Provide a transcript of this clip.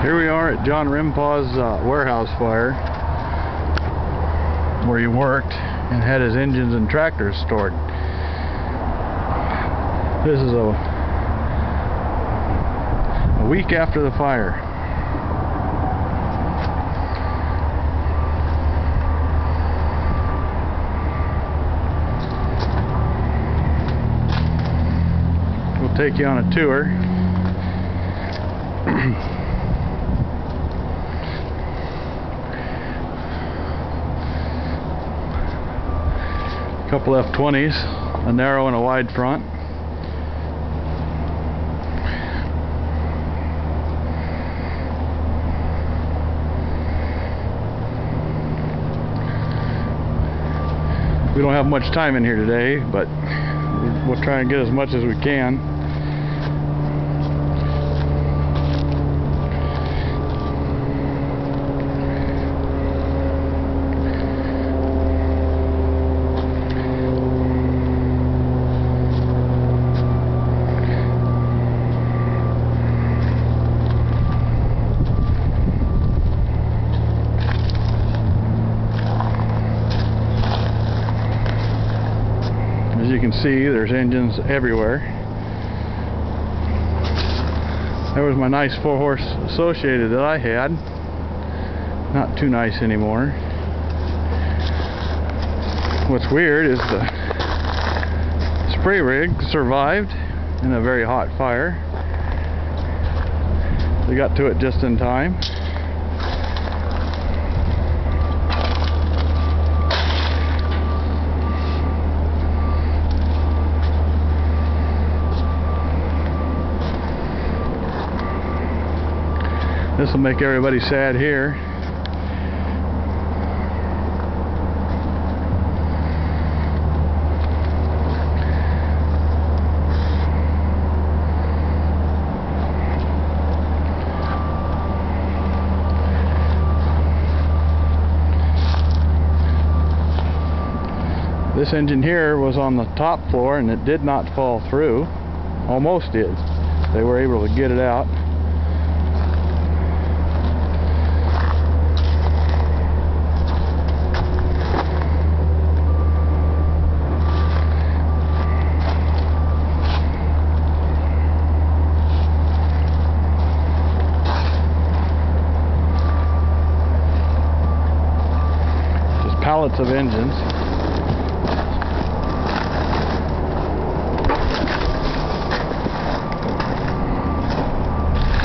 Here we are at John Rimpaugh's warehouse fire, where he worked and had his engines and tractors stored. This is a week after the fire. We'll take you on a tour. Couple F-20s, a narrow and a wide front. We don't have much time in here today, but we'll try and get as much as we can. As you can see, there's engines everywhere. There was my nice 4-horse Associated that I had. Not too nice anymore. What's weird is the spray rig survived in a very hot fire. They got to it just in time. This will make everybody sad here. This engine here was on the top floor and it did not fall through. Almost did. They were able to get it out. Pallets of engines.